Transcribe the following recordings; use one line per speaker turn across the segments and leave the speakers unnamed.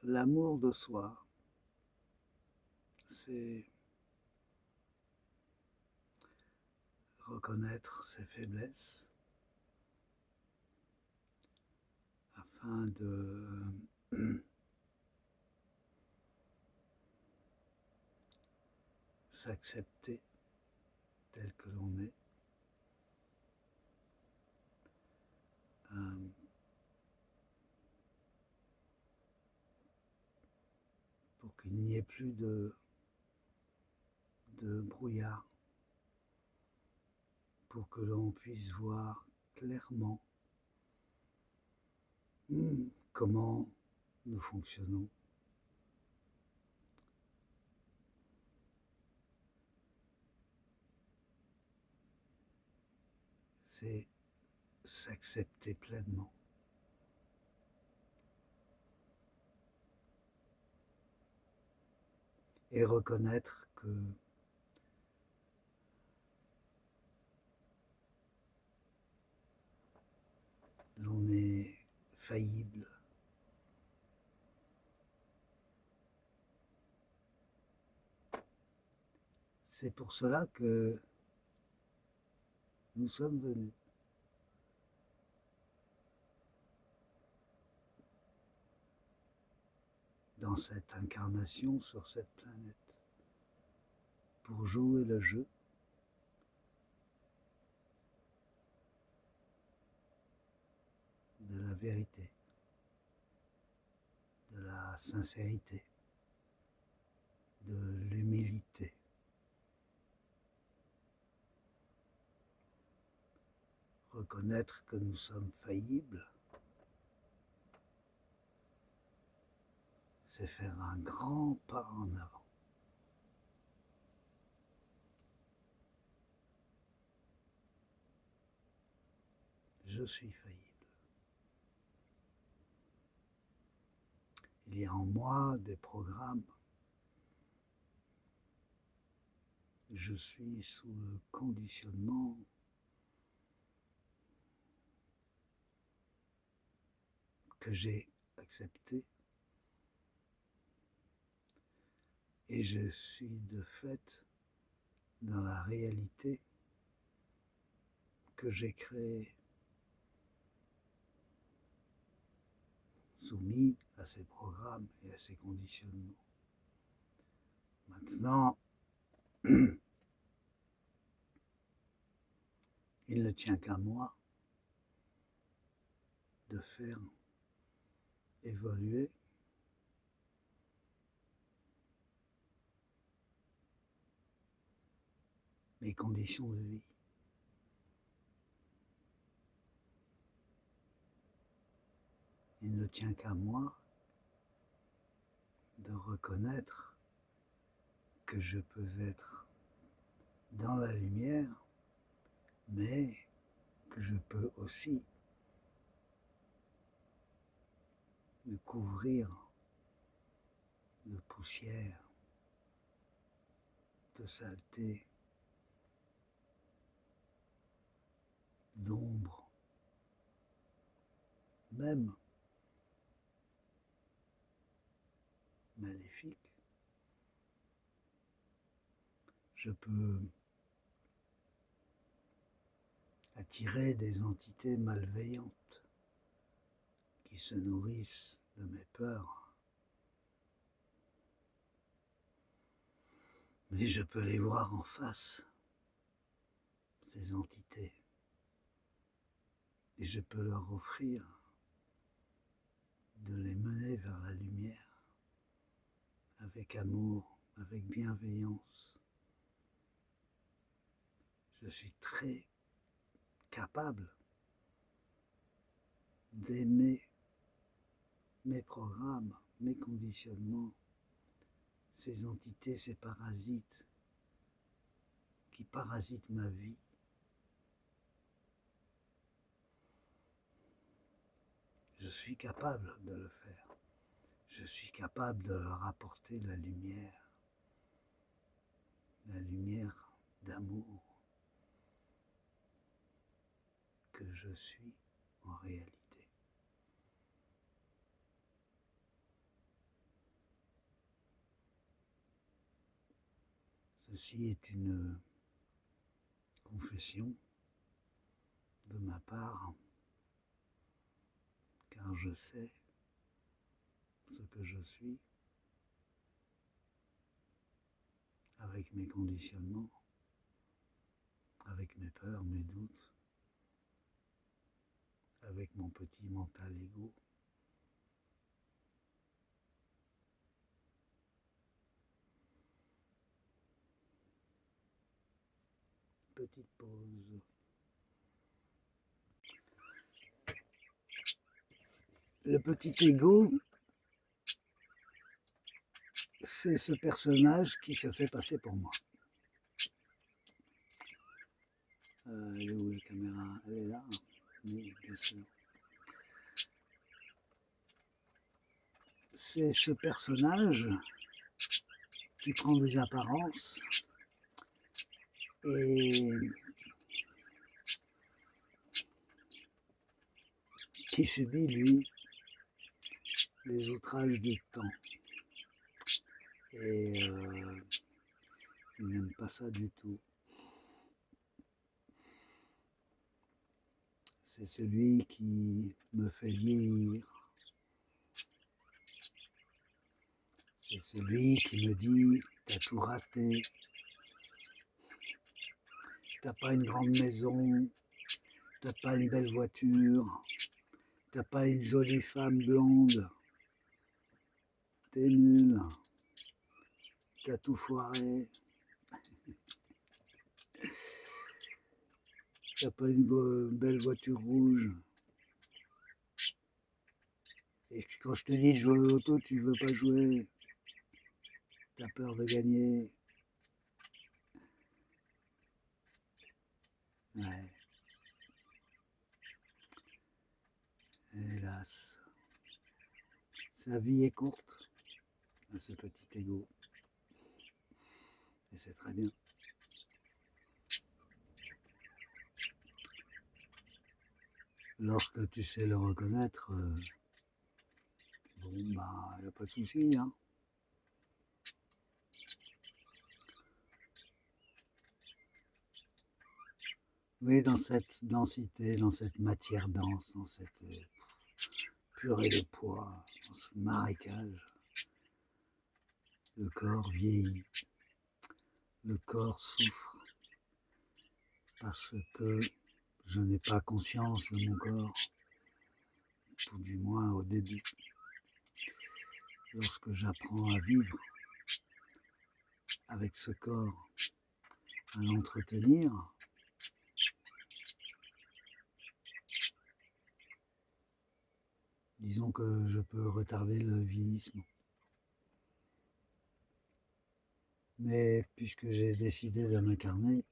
l'amour de soi, c'est reconnaître ses faiblesses afin de s'accepter tel que l'on est, pour qu'il n'y ait plus de brouillard, pour que l'on puisse voir clairement comment nous fonctionnons. C'est s'accepter pleinement. Et reconnaître que l'on est faillible. C'est pour cela que nous sommes venus. Dans cette incarnation sur cette planète, pour jouer le jeu de la vérité, de la sincérité, de l'humilité. Reconnaître que nous sommes faillibles, c'est faire un grand pas en avant. Je suis faillible. Il y a en moi des programmes. Je suis sous le conditionnement que j'ai accepté et je suis de fait dans la réalité que j'ai créée, soumis à ces programmes et à ces conditionnements. Maintenant, il ne tient qu'à moi de faire évoluer mes conditions de vie. Il ne tient qu'à moi de reconnaître que je peux être dans la lumière, mais que je peux aussi me couvrir de poussière, de saleté, d'ombre, même maléfique. Je peux attirer des entités malveillantes qui se nourrissent de mes peurs. Mais je peux les voir en face, ces entités, et je peux leur offrir de les mener vers la lumière, avec amour, avec bienveillance. Je suis très capable d'aimer mes programmes, mes conditionnements, ces entités, ces parasites qui parasitent ma vie. Je suis capable de le faire. Je suis capable de leur apporter la lumière d'amour que je suis en réalité. Ceci est une confession de ma part, car je sais ce que je suis, avec mes conditionnements, avec mes peurs, mes doutes, avec mon petit mental égo. Petite pause. Le petit égo, c'est ce personnage qui se fait passer pour moi. Elle est où la caméra? Elle est là? Oui, bien sûr. C'est ce personnage qui prend des apparences et qui subit, lui, les outrages du temps. Et il n'aime pas ça du tout. C'est celui qui me fait vieillir. C'est celui qui me dit « t'as tout raté, t'as pas une grande maison, t'as pas une belle voiture, t'as pas une jolie femme blonde, t'es nul, t'as tout foiré, t'as pas une belle voiture rouge. » Et quand je te dis de jouer au loto, tu veux pas jouer, t'as peur de gagner. Ouais. Hélas, sa vie est courte à ce petit égo. Et c'est très bien. Lorsque tu sais le reconnaître, bon, bah, y a pas de souci, hein. Oui, dans cette densité, dans cette matière dense, dans cette purée de poids, dans ce marécage, le corps vieillit, le corps souffre, parce que je n'ai pas conscience de mon corps, tout du moins au début. Lorsque j'apprends à vivre avec ce corps, à l'entretenir, disons que je peux retarder le vieillissement. Mais puisque j'ai décidé de m'incarner,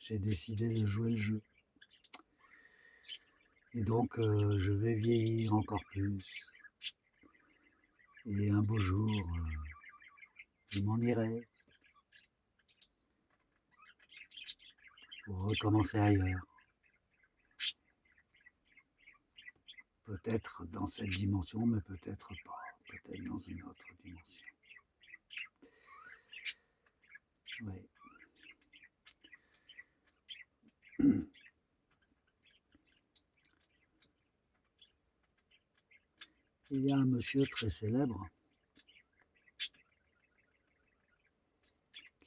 j'ai décidé de jouer le jeu. Et donc je vais vieillir encore plus. Et un beau jour, je m'en irai pour recommencer ailleurs. Peut-être dans cette dimension, mais peut-être pas. Peut-être dans une autre dimension. Oui. Il y a un monsieur très célèbre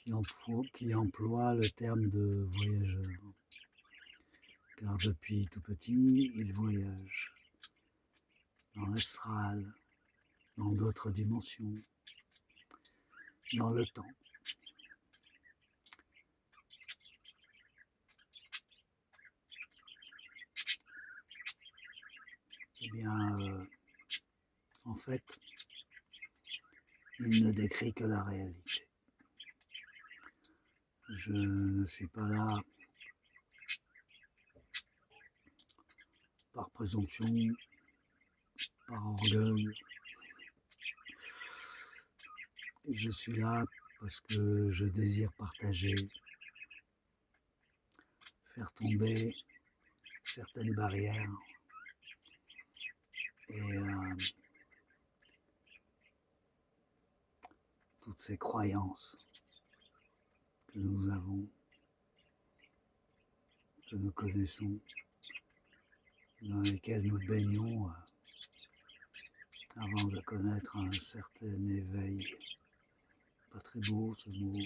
qui emploie le terme de voyageur. Car depuis tout petit, il voyage dans l'astral, dans d'autres dimensions, dans le temps. Eh bien, en fait, il ne décrit que la réalité. Je ne suis pas là par présomption, par orgueil. Je suis là parce que je désire partager, faire tomber certaines barrières et toutes ces croyances que nous avons, que nous connaissons, dans lesquels nous baignons avant de connaître un certain éveil. Pas très beau ce mot,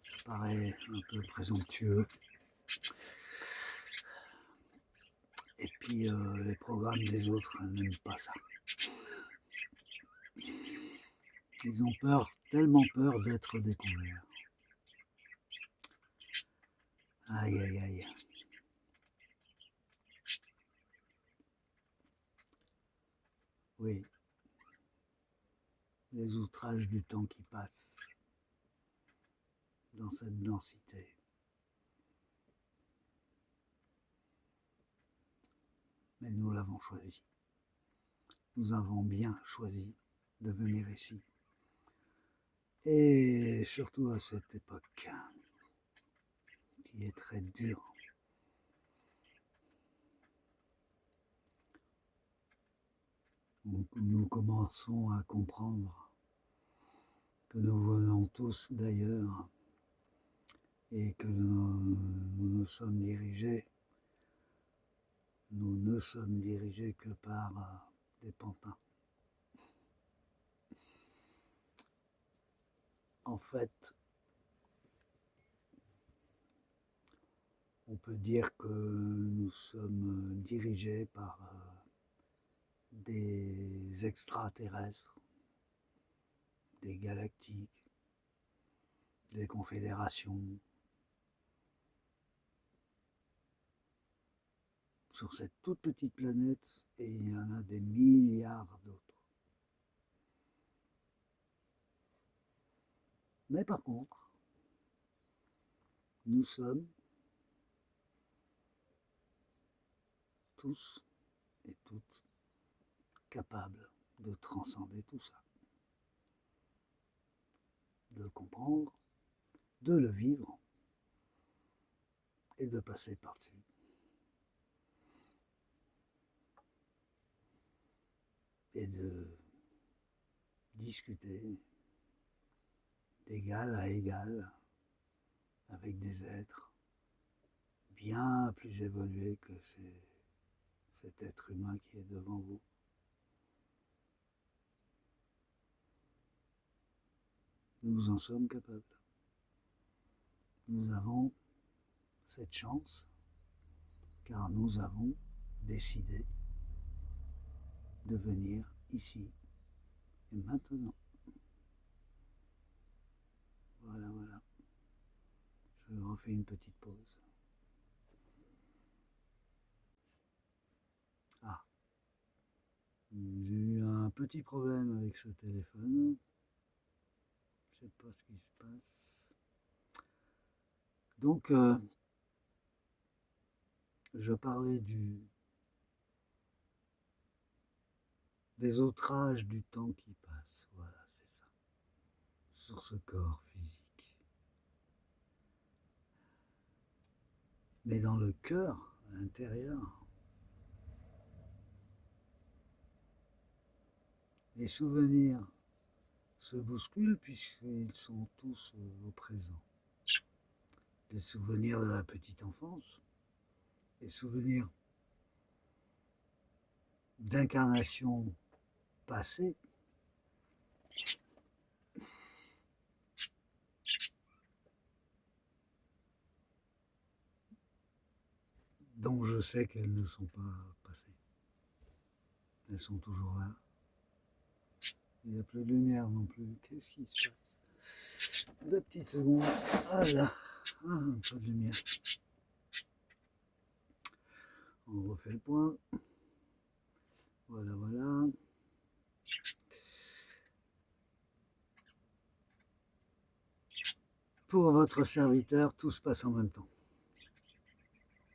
ça paraît un peu présomptueux. Et puis les programmes des autres n'aiment pas ça. Ils ont peur, tellement peur d'être découverts. Aïe, aïe, aïe. Oui, les outrages du temps qui passe dans cette densité. Mais nous l'avons choisi. Nous avons bien choisi de venir ici. Et surtout à cette époque qui est très dure. Nous commençons à comprendre que nous venons tous d'ailleurs et que nous ne sommes dirigés que par des pantins. En fait, on peut dire que nous sommes dirigés par des extraterrestres, des galactiques, des confédérations, sur cette toute petite planète, et il y en a des milliards d'autres. Mais par contre, nous sommes tous et toutes capables de transcender tout ça, de le comprendre, de le vivre et de passer par-dessus. Et de discuter d'égal à égal avec des êtres bien plus évolués que cet être humain qui est devant vous. Nous en sommes capables. Nous avons cette chance car nous avons décidé de venir ici et maintenant. Voilà, voilà. Je refais une petite pause. Ah, j'ai eu un petit problème avec ce téléphone. Je sais pas ce qui se passe. Donc, je parlais des outrages du temps qui passe. Voilà, c'est ça. Sur ce corps physique. Mais dans le cœur, à l'intérieur, les souvenirs se bousculent puisqu'ils sont tous au présent. Les souvenirs de la petite enfance, les souvenirs d'incarnations passées, dont je sais qu'elles ne sont pas passées. Elles sont toujours là. Il n'y a plus de lumière non plus. Qu'est-ce qui se passe? 2 petites secondes. Ah là, un peu de lumière. On refait le point. Voilà, voilà. Pour votre serviteur, tout se passe en même temps.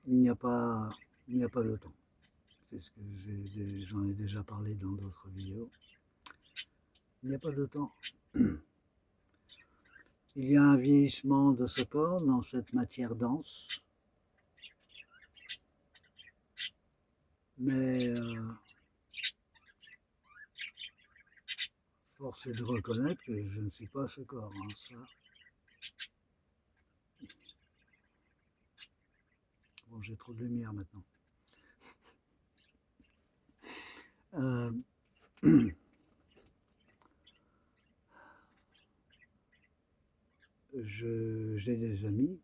Il n'y a pas de temps. C'est ce que j'en ai déjà parlé dans d'autres vidéos. Il n'y a pas de temps. Il y a un vieillissement de ce corps dans cette matière dense. Mais force est de reconnaître que je ne suis pas ce corps. Hein, ça. Bon, j'ai trop de lumière maintenant. Euh, j'ai des amis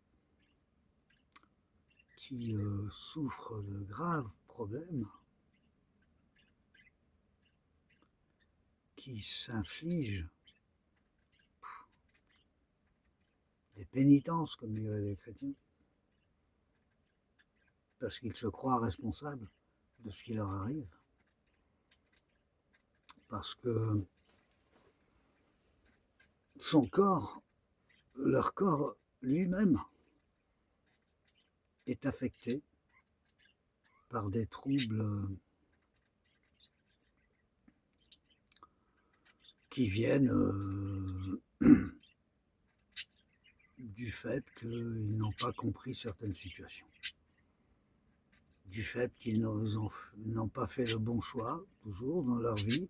qui souffrent de graves problèmes, qui s'infligent des pénitences, comme diraient les chrétiens, parce qu'ils se croient responsables de ce qui leur arrive, parce que son corps, leur corps lui-même, est affecté par des troubles qui viennent du fait qu'ils n'ont pas compris certaines situations, du fait qu'ils n'ont pas fait le bon choix, toujours, dans leur vie,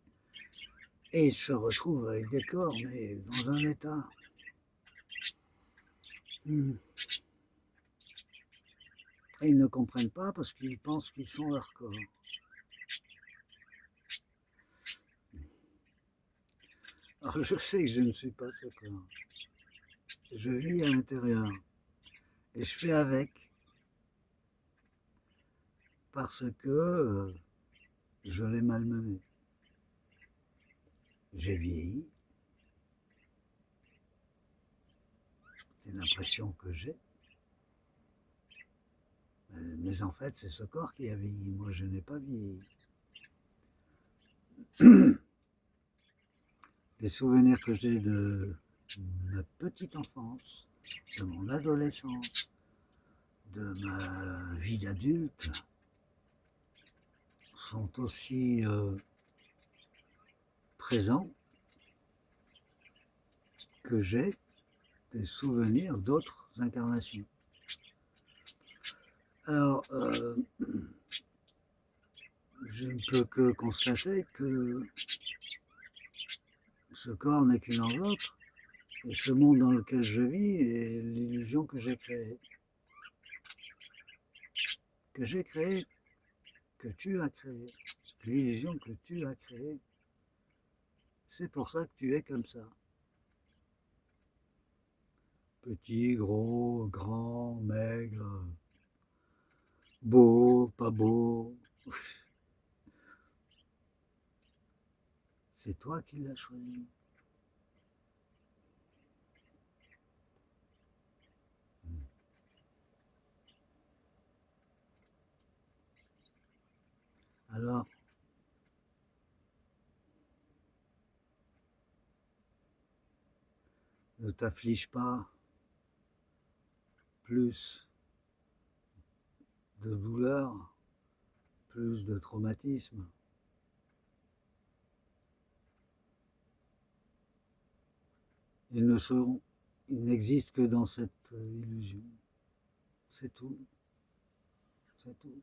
et ils se retrouvent avec des corps, mais dans un état et ils ne comprennent pas parce qu'ils pensent qu'ils sont leur corps. Alors je sais que je ne suis pas ce corps. Je vis à l'intérieur et je fais avec parce que je l'ai malmené. J'ai vieilli, c'est l'impression que j'ai. Mais en fait, c'est ce corps qui a vieilli. Moi, je n'ai pas vieilli. Les souvenirs que j'ai de ma petite enfance, de mon adolescence, de ma vie d'adulte, sont aussi présents que j'ai des souvenirs d'autres incarnations. Alors, je ne peux que constater que ce corps n'est qu'une enveloppe, et ce monde dans lequel je vis est l'illusion que j'ai créée. Que j'ai créée, que tu as créée. L'illusion que tu as créée. C'est pour ça que tu es comme ça. Petit, gros, grand, maigre, beau, pas beau. C'est toi qui l'as choisi. Alors, ne t'afflige pas plus de douleur, plus de traumatisme. Ils n'existent que dans cette illusion. C'est tout. C'est tout.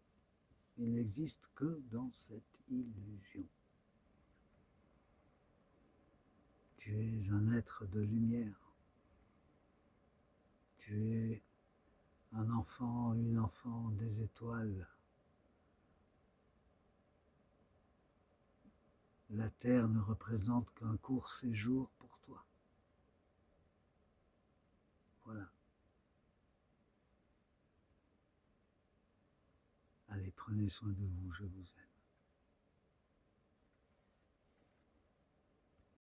Ils n'existent que dans cette illusion. Tu es un être de lumière. Tu es un enfant, une enfant des étoiles. La terre ne représente qu'un court séjour pour toi. Voilà. Allez, prenez soin de vous, je vous aime.